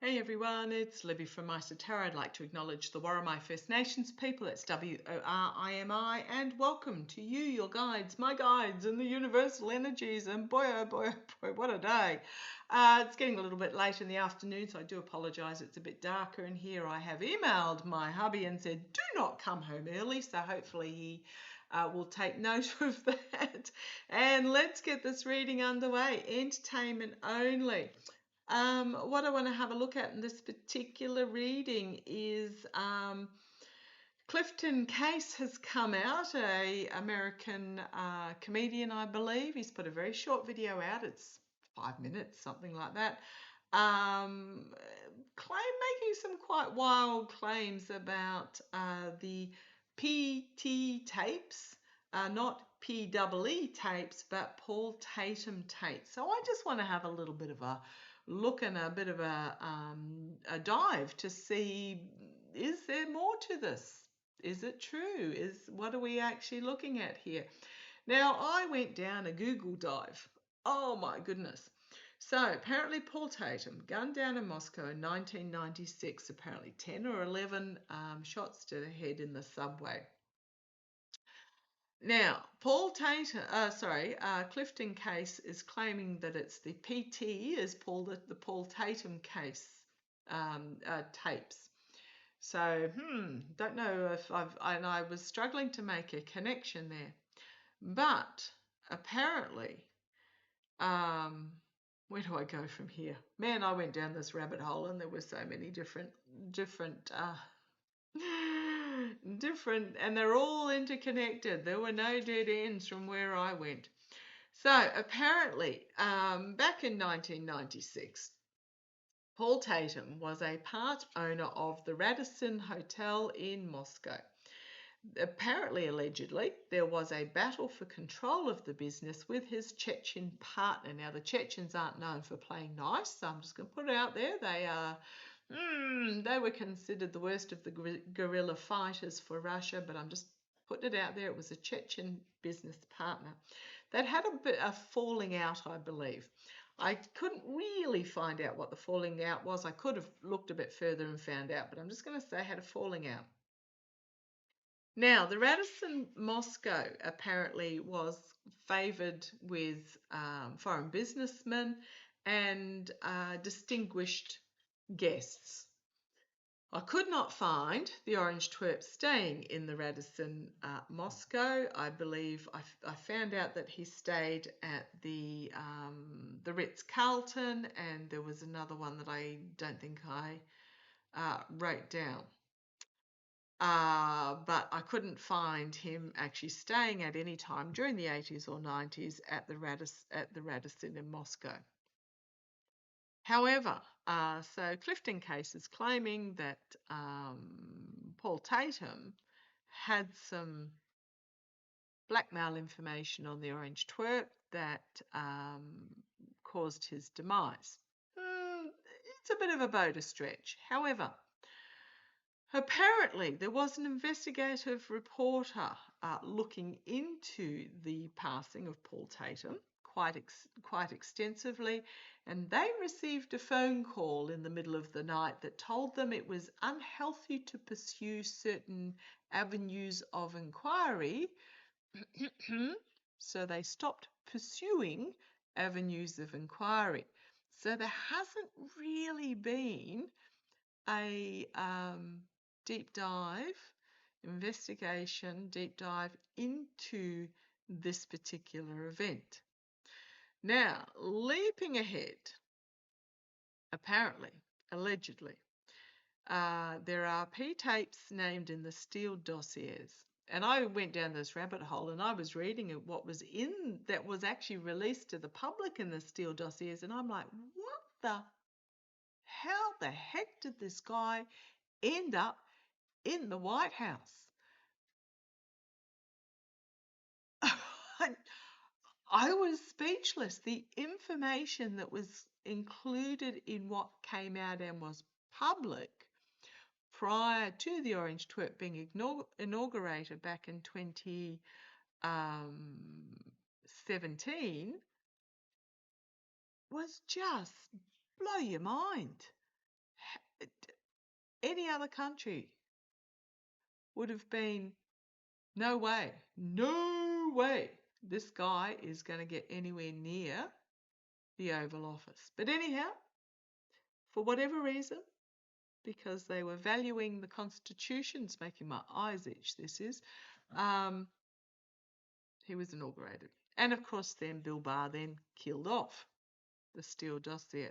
Hey everyone, it's Libby from maighstirtarot. I'd like to acknowledge the Worimi First Nations people, it's WORIMI, and welcome to you, your guides, my guides, and the universal energies. And boy, oh boy, oh boy, what a day. It's getting a little bit late in the afternoon, so I do apologise. It's a bit darker in here. I have emailed my hubby and said, do not come home early, so hopefully he will take note of that. And let's get this reading underway. Entertainment only. What I want to have a look at in this particular reading is Clifton Case has come out, a American comedian, I believe. He's put a very short video out. It's 5 minutes, something like that. Making some quite wild claims about the PT tapes, not PEE tapes, but Paul Tatum tapes. So I just want to have a little bit of a look and a bit of a dive to see, is there more to this? Is it true? What are we actually looking at here? Now, I went down a Google dive. Oh my goodness. So apparently Paul Tatum gunned down in Moscow in 1996, apparently 10 or 11 shots to the head in the subway. Now, Clifton Case is claiming that it's the PT, is the Paul Tatum case tapes. So, don't know if I was struggling to make a connection there. But apparently, where do I go from here? Man, I went down this rabbit hole and there were so many different, and they're all interconnected. There were no dead ends from where I went. So apparently, back in 1996, Paul Tatum was a part owner of the Radisson Hotel in Moscow. Apparently, allegedly, there was a battle for control of the business with his Chechen partner. Now, the Chechens aren't known for playing nice, so I'm just going to put it out there. They were considered the worst of the guerrilla fighters for Russia, but I'm just putting it out there. It was a Chechen business partner. They'd had a falling out, I believe. I couldn't really find out what the falling out was. I could have looked a bit further and found out, but I'm just going to say I had a falling out. Now, the Radisson Moscow apparently was favoured with foreign businessmen and distinguished guests. I could not find the Orange Twerp staying in the Radisson Moscow. I believe I found out that he stayed at the Ritz-Carlton, and there was another one that I don't think I wrote down. But I couldn't find him actually staying at any time during the 80s or 90s at the Radisson in Moscow. However, so Clifton Case is claiming that Paul Tatum had some blackmail information on the Orange Twerp that caused his demise. It's a bit of a bow to stretch. However, apparently, there was an investigative reporter looking into the passing of Paul Tatum quite extensively, and they received a phone call in the middle of the night that told them it was unhealthy to pursue certain avenues of inquiry, so they stopped pursuing avenues of inquiry. So there hasn't really been a deep dive into this particular event. Now, leaping ahead, apparently, allegedly, there are P tapes named in the Steele dossiers. And I went down this rabbit hole and I was reading what was that was actually released to the public in the Steele dossiers, and I'm like, how the heck did this guy end up in the White House? I was speechless. The information that was included in what came out and was public prior to the Orange Twerp being inaugurated back in 2017 was just blow your mind. any other country would have been, no way, no way this guy is going to get anywhere near the Oval Office. But anyhow, for whatever reason, because they were valuing the Constitution, it's making my eyes itch, this is, he was inaugurated. And of course then Bill Barr then killed off the Steele dossier.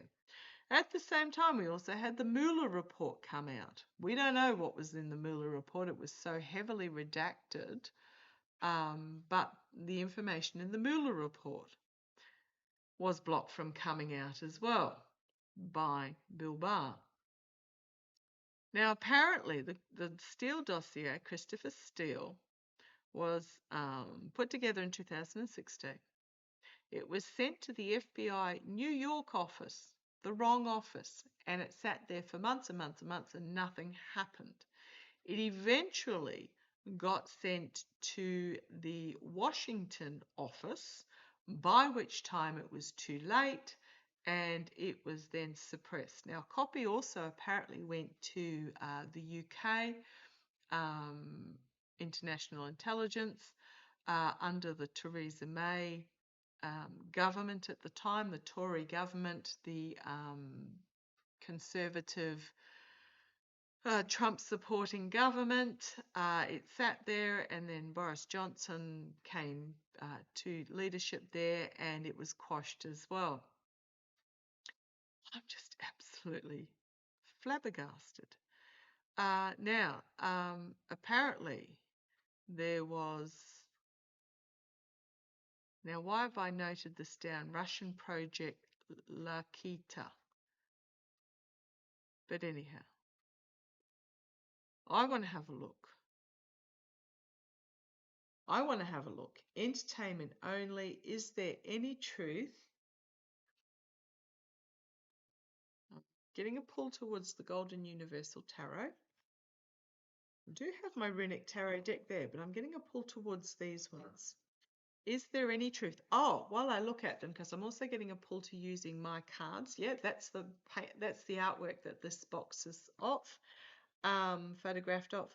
At the same time, we also had the Mueller report come out. We don't know what was in the Mueller report. It was so heavily redacted, but the information in the Mueller report was blocked from coming out as well by Bill Barr. Now, apparently, the Steele dossier, Christopher Steele, was put together in 2016. It was sent to the FBI New York office, the wrong office, and it sat there for months and months and months and nothing happened. It eventually got sent to the Washington office, by which time it was too late and it was then suppressed. Now, a copy also apparently went to the UK International Intelligence under the Theresa May government at the time, the Tory government, the conservative Trump-supporting government. It sat there, and then Boris Johnson came to leadership there, and it was quashed as well. I'm just absolutely flabbergasted. Now, apparently, there was... Now, why have I noted this down? Russian project Lakita. But anyhow, I want to have a look. I want to have a look. Entertainment only. Is there any truth? I'm getting a pull towards the Golden Universal Tarot. I do have my Runic Tarot deck there, but I'm getting a pull towards these ones. Is there any truth? Oh, while I look at them, because I'm also getting a pull to using my cards. Yeah, that's the artwork that this box is of, photographed of.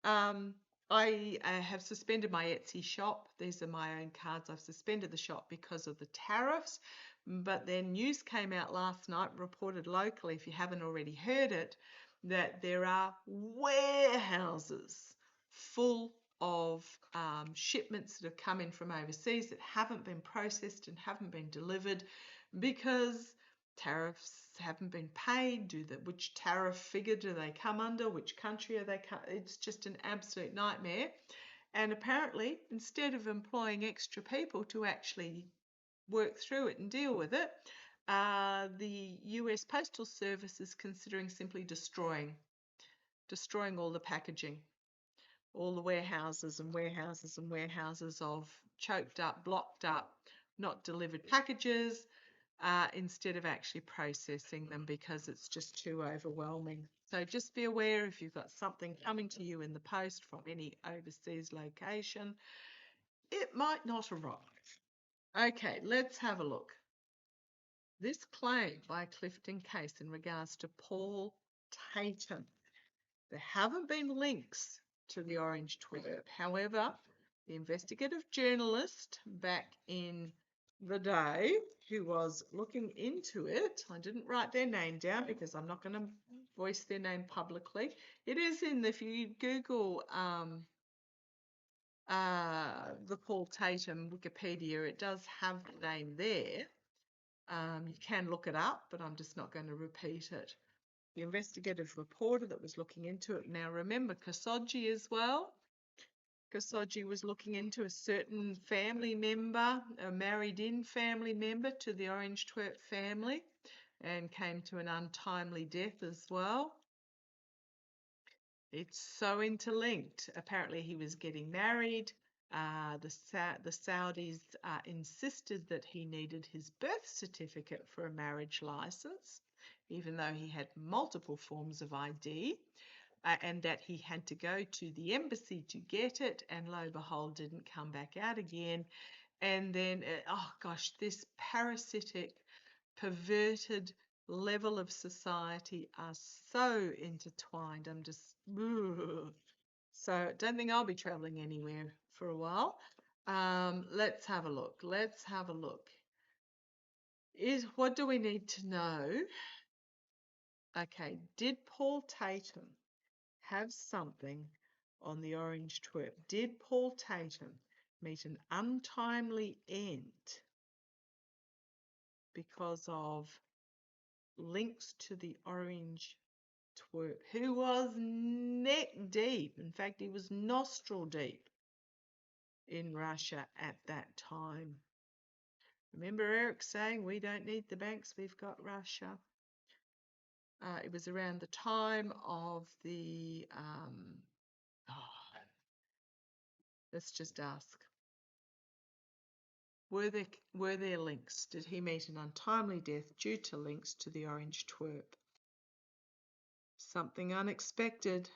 I have suspended my Etsy shop. These are my own cards. I've suspended the shop because of the tariffs. But then news came out last night, reported locally, if you haven't already heard it, that there are warehouses full of shipments that have come in from overseas that haven't been processed and haven't been delivered because tariffs haven't been paid. Which tariff figure do they come under? Which country are they? It's just an absolute nightmare. And apparently, instead of employing extra people to actually work through it and deal with it, the US Postal Service is considering simply destroying all the packaging, all the warehouses and warehouses and warehouses of choked up, blocked up, not delivered packages, instead of actually processing them because it's just too overwhelming. So just be aware if you've got something coming to you in the post from any overseas location, it might not arrive. Okay, let's have a look. This claim by Clifton Case in regards to Paul Tatum. There haven't been links to the Orange Twitter. However, the investigative journalist back in the day who was looking into it, I didn't write their name down because I'm not going to voice their name publicly. It is in, if you Google the Paul Tatum Wikipedia, it does have the name there. You can look it up, but I'm just not going to repeat it. The investigative reporter that was looking into it. Now remember Khashoggi as well. Khashoggi was looking into a certain family member, a married-in family member to the Orange Twerp family, and came to an untimely death as well. It's so interlinked. Apparently he was getting married. The Saudis insisted that he needed his birth certificate for a marriage license, even though he had multiple forms of ID, and that he had to go to the embassy to get it, and lo and behold, didn't come back out again. And then, oh gosh, this parasitic, perverted level of society are so intertwined. I'm just, ugh. So I don't think I'll be traveling anywhere for a while. Let's have a look. Let's have a look. What do we need to know? Okay, did Paul Tatum have something on the orange twerp? Did Paul Tatum meet an untimely end because of links to the orange twerp, who was neck deep? In fact, he was nostril deep in Russia at that time. Remember Eric saying, we don't need the banks, we've got Russia. It was around the time of the, let's just ask, were there links? Did he meet an untimely death due to links to the orange twerp? Something unexpected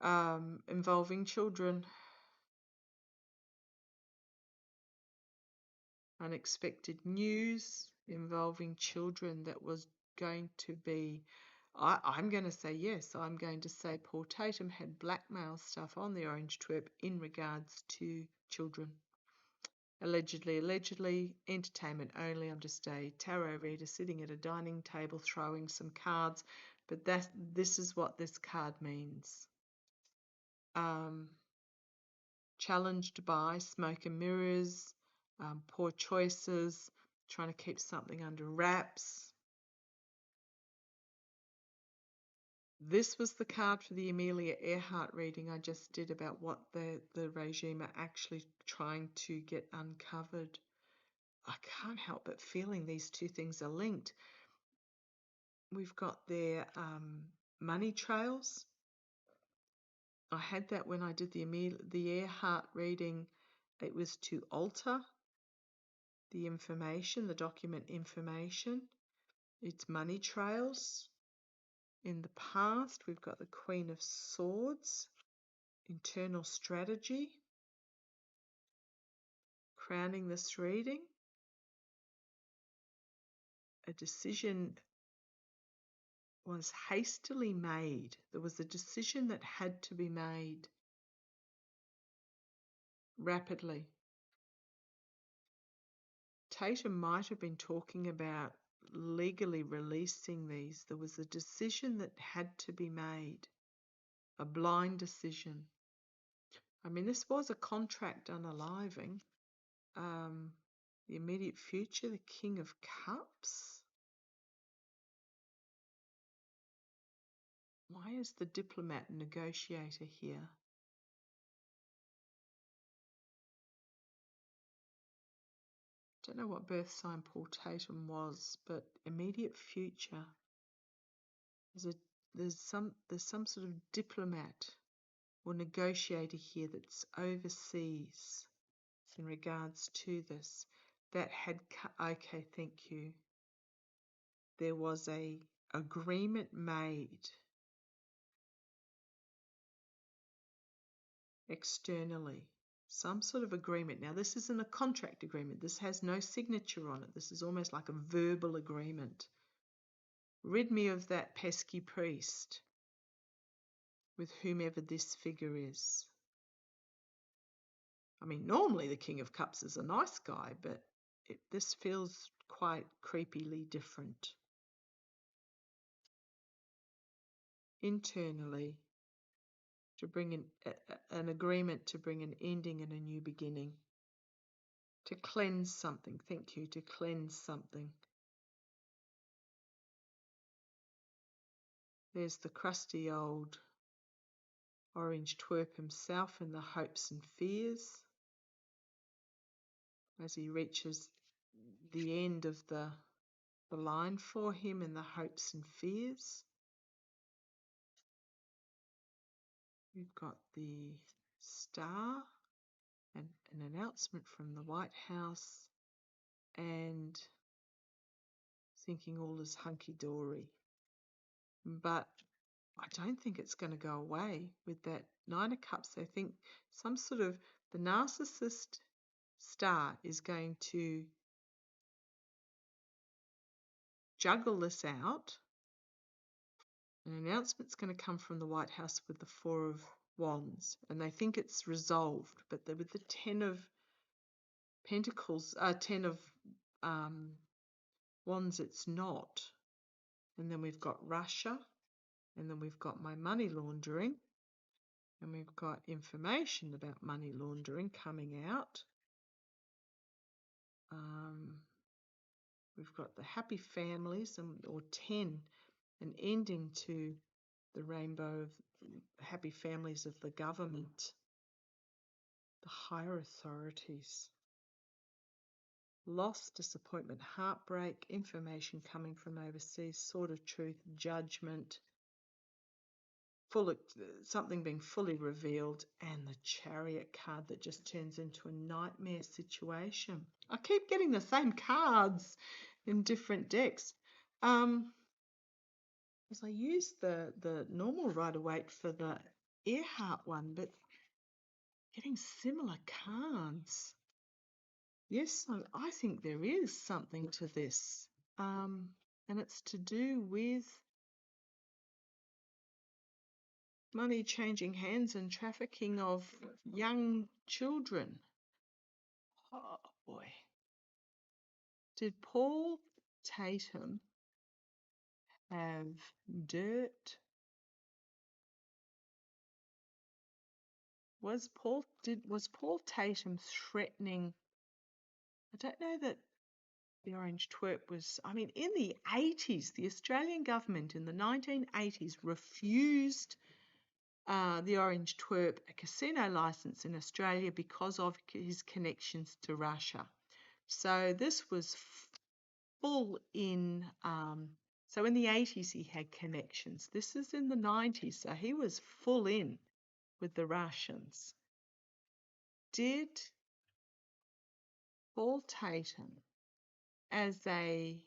involving children. Unexpected news involving children that was going to be, I'm going to say yes. I'm going to say Paul Tatum had blackmail stuff on the orange twerp in regards to children. Allegedly, entertainment only. I'm just a tarot reader sitting at a dining table throwing some cards, but this is what this card means. Challenged by smoke and mirrors, poor choices, trying to keep something under wraps. This was the card for the Amelia Earhart reading I just did about what the regime are actually trying to get uncovered. I can't help but feeling these two things are linked. We've got their money trails. I had that when I did the Earhart reading. It was to alter the information, the document information. It's money trails. In the past, we've got the Queen of Swords, internal strategy. Crowning this reading, a decision was hastily made. There was a decision that had to be made rapidly. Tatum might have been talking about legally releasing these. There was a decision that had to be made, a blind decision. I mean, this was a contract unaliving. The immediate future, the King of Cups. Why is the diplomat and negotiator here? Don't know what birth sign Paul Tatum was, but immediate future. There's some sort of diplomat or negotiator here that's overseas in regards to this. That had okay, thank you. There was a agreement made externally. Some sort of agreement. Now, this isn't a contract agreement. This has no signature on it. This is almost like a verbal agreement. Rid me of that pesky priest with whomever this figure is. I mean, normally the King of Cups is a nice guy, but this feels quite creepily different. Internally, to bring an agreement to bring an ending and a new beginning. To cleanse something. Thank you. To cleanse something. There's the crusty old orange twerp himself in the hopes and fears as he reaches the end of the line for him in the hopes and fears. We've got the star and an announcement from the White House and thinking all is hunky-dory. But I don't think it's going to go away with that Nine of Cups. I think some sort of the narcissist star is going to juggle this out. An announcement's going to come from the White House with the Four of Wands, and they think it's resolved, but with the Ten of Pentacles, Ten of Wands, it's not. And then we've got Russia, and then we've got my money laundering, and we've got information about money laundering coming out. We've got the happy families, or 10, an ending to the rainbow of happy families of the government, the higher authorities. Loss, disappointment, heartbreak, information coming from overseas, sword of truth, judgment, something being fully revealed, and the Chariot card that just turns into a nightmare situation. I keep getting the same cards in different decks. Because I used the normal Rider-Waite for the Earhart one, but getting similar cards. Yes, I think there is something to this. And it's to do with money changing hands and trafficking of young children. Oh boy. Did Paul Tatum have dirt? Was Paul Tatum threatening? I don't know that the orange twerp was, in the 80s, the Australian government in the 1980s refused the orange twerp a casino license in Australia because of his connections to Russia. So this was full in, so in the 80s he had connections. This is in the 90s, so he was full in with the Russians. Did Paul Tatum, as a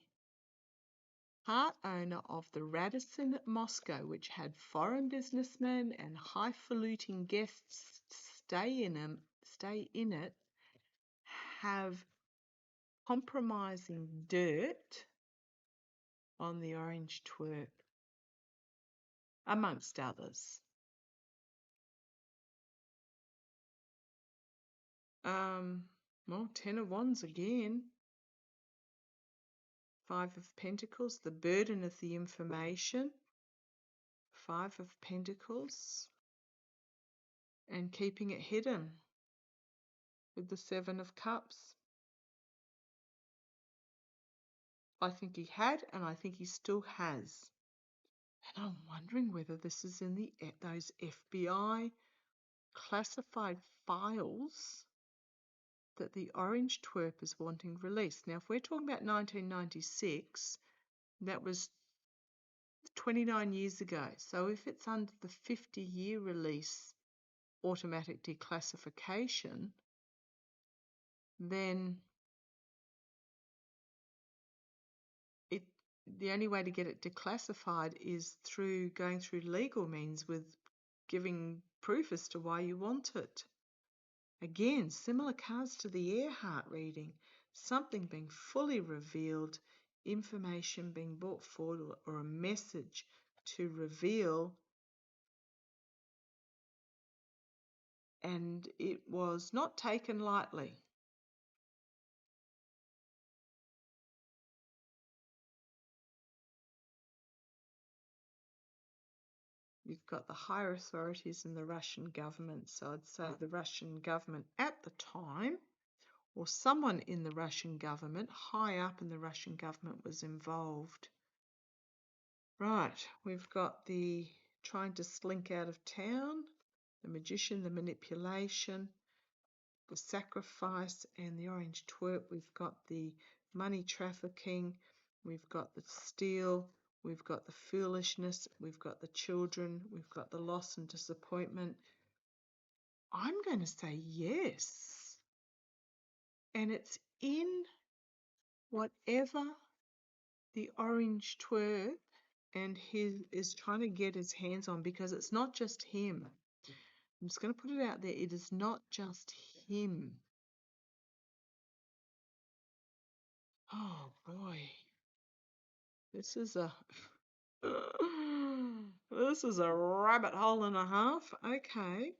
part owner of the Radisson at Moscow, which had foreign businessmen and highfalutin guests stay in it, have compromising dirt on the orange twerp, amongst others? Well, 10 of Wands again. 5 of Pentacles, the burden of the information. 5 of Pentacles. And keeping it hidden with the 7 of Cups. I think he had, and I think he still has. And I'm wondering whether this is in those FBI classified files that the orange twerp is wanting released. Now, if we're talking about 1996, that was 29 years ago. So if it's under the 50-year release automatic declassification, then the only way to get it declassified is through going through legal means with giving proof as to why you want it. Again, similar cards to the Earhart reading, something being fully revealed, information being brought forward, or a message to reveal, and it was not taken lightly. You've got the higher authorities in the Russian government, so I'd say the Russian government at the time, or someone in the Russian government, high up in the Russian government, was involved. Right, we've got the trying to slink out of town, the magician, the manipulation, the sacrifice, and the orange twerp. We've got the money trafficking, we've got the steal, we've got the foolishness, we've got the children, we've got the loss and disappointment. I'm going to say yes. And it's in whatever the orange twerp and he is trying to get his hands on, because it's not just him. I'm just going to put it out there. It is not just him. Oh boy. This is a this is a rabbit hole and a half. Okay.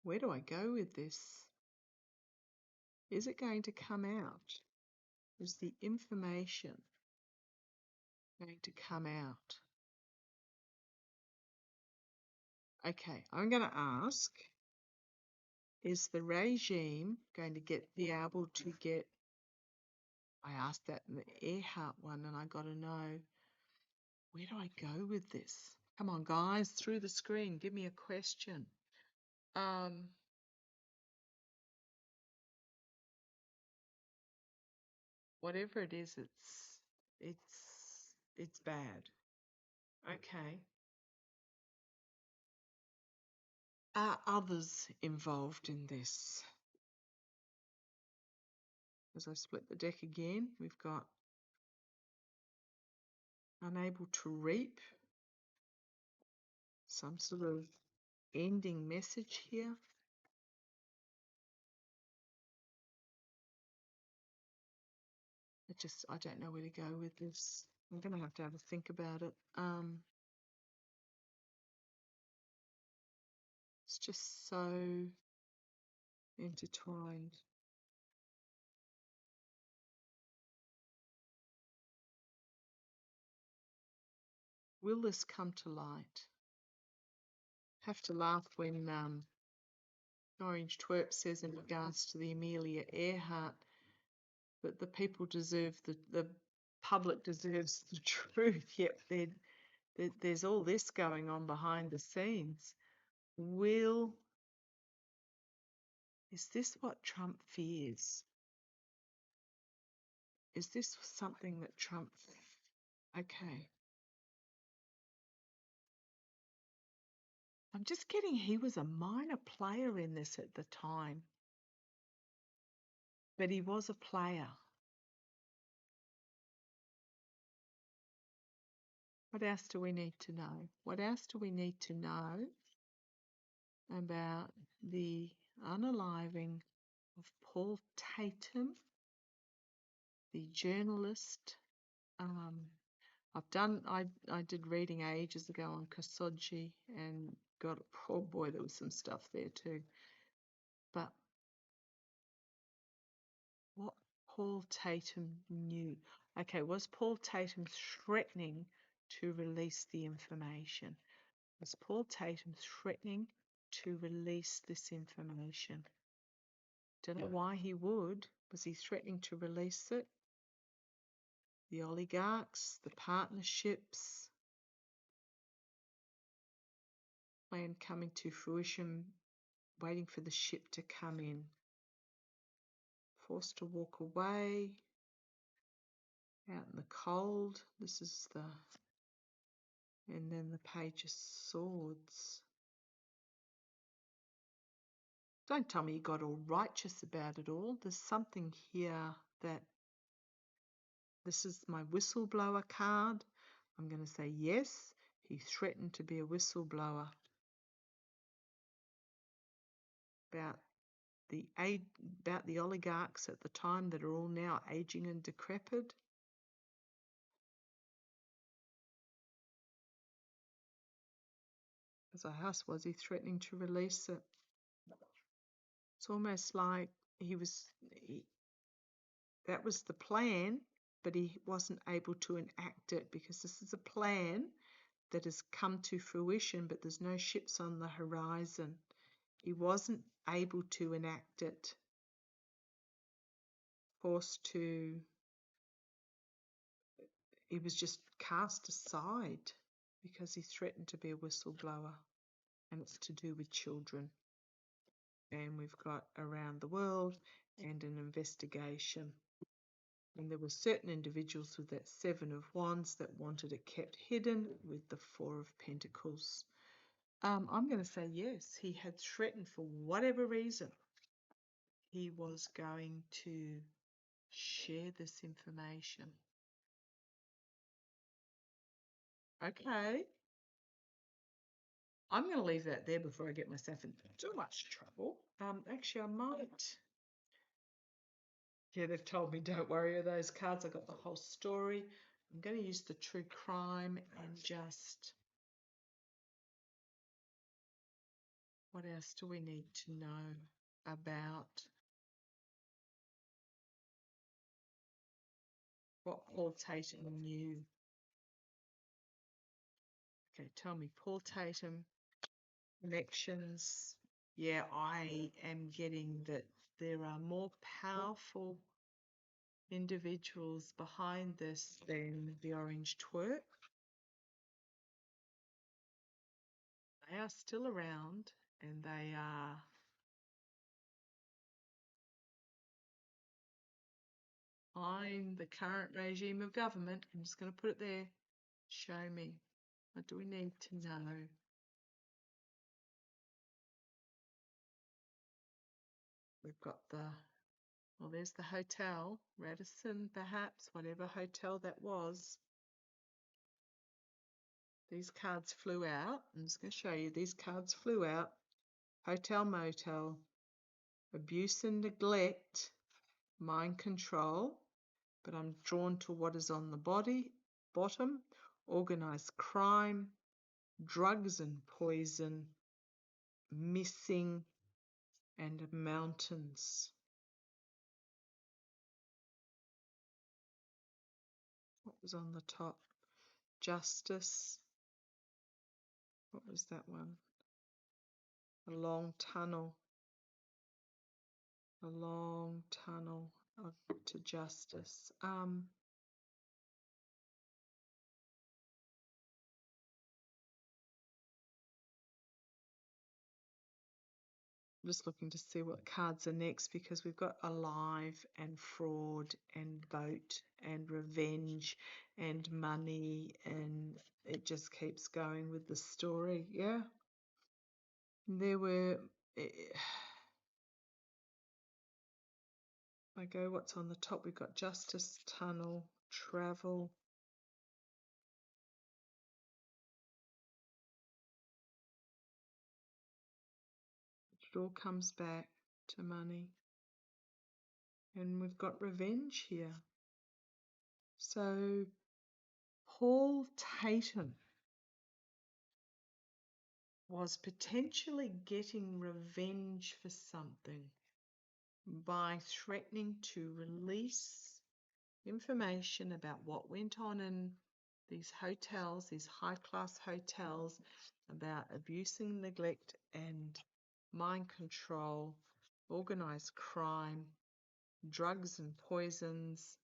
Where do I go with this? Is it going to come out? Is the information going to come out? Okay, I'm going to ask, is the regime going to be able to get, I asked that in the Earhart one and I got to know, where do I go with this? Come on, guys, through the screen, give me a question. Whatever it is, it's bad. Okay. Are others involved in this? As I split the deck again, we've got unable to reap, some sort of ending message here. I don't know where to go with this. I'm going to have a think about it. It's just so intertwined. Will this come to light? Have to laugh when Orange Twerp says in regards to the Amelia Earhart that the people deserve the public deserves the truth. Yep, there's all this going on behind the scenes. Is this what Trump fears? Is this something that Trump? Okay. I'm just getting he was a minor player in this at the time. But he was a player. What else do we need to know? What else do we need to know about the unaliving of Paul Tatum, the journalist? I did reading ages ago on Khashoggi and oh boy, there was some stuff there too. But what Paul Tatum knew. Okay, was Paul Tatum threatening to release the information? Was Paul Tatum threatening to release this information? Don't know why he would. Was he threatening to release it? The oligarchs, the partnerships, plan coming to fruition, waiting for the ship to come in. Forced to walk away, out in the cold. This is and then the Page of Swords. Don't tell me you got all righteous about it all. There's something here that this is my whistleblower card. I'm going to say yes, he threatened to be a whistleblower about the oligarchs at the time that are all now aging and decrepit. As I asked, was he threatening to release it? It's almost like that was the plan, but he wasn't able to enact it because this is a plan that has come to fruition, but there's no ships on the horizon. He wasn't able to enact it. He was just cast aside because he threatened to be a whistleblower, and it's to do with children. And we've got around the world and an investigation. And there were certain individuals with that Seven of Wands that wanted it kept hidden with the Four of Pentacles. I'm going to say yes, he had threatened for whatever reason. He was going to share this information. Okay. I'm going to leave that there before I get myself in too much trouble. Actually, I might. Yeah, they've told me don't worry of those cards. I got the whole story. I'm going to use the true crime and just. What else do we need to know about what Paul Tatum knew? Okay, tell me, Paul Tatum, connections. Yeah, I am getting that there are more powerful individuals behind this than the orange twerk. They are still around and they are behind the current regime of government. I'm just going to put it there. Show me. What do we need to know? We've got well, there's the hotel, Radisson, perhaps, whatever hotel that was. These cards flew out. I'm just going to show you. These cards flew out. Hotel, motel, abuse and neglect, mind control. But I'm drawn to what is on the bottom, organized crime, drugs and poison, missing, and mountains. What was on the top? Justice. What was that one? A long tunnel. A long tunnel to justice. I'm just looking to see what cards are next because we've got alive and fraud and boat and revenge and money, and it just keeps going with the story. Yeah. There were, I go, what's on the top? We've got justice, tunnel, travel. It all comes back to money. And we've got revenge here. So Paul Tatum was potentially getting revenge for something by threatening to release information about what went on in these hotels, these high-class hotels, about abuse and neglect and mind control, organized crime, drugs and poisons,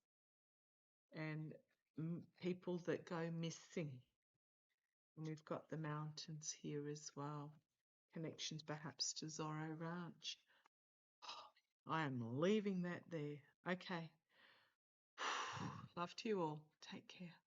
and people that go missing. And we've got the mountains here as well. Connections perhaps to Zorro Ranch. I am leaving that there. Okay. Love to you all. Take care.